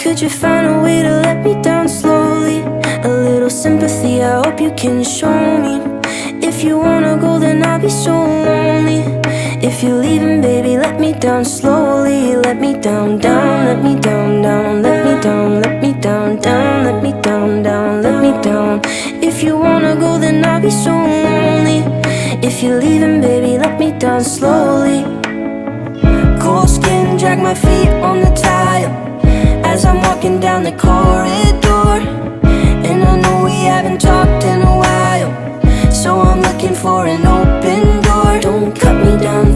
Could you find a way to let me down slowly? A little sympathy, I hope you can show me. If you wanna go, then I'll be so lonely. If you're leaving, baby, let me down slowly. Let me down, down, let me down, down. Let me down, let me down, down. Let me down, down, let me down. If you wanna go, then I'll be so lonely. If you're leaving, baby, let me down slowly. Cold skin, drag my feet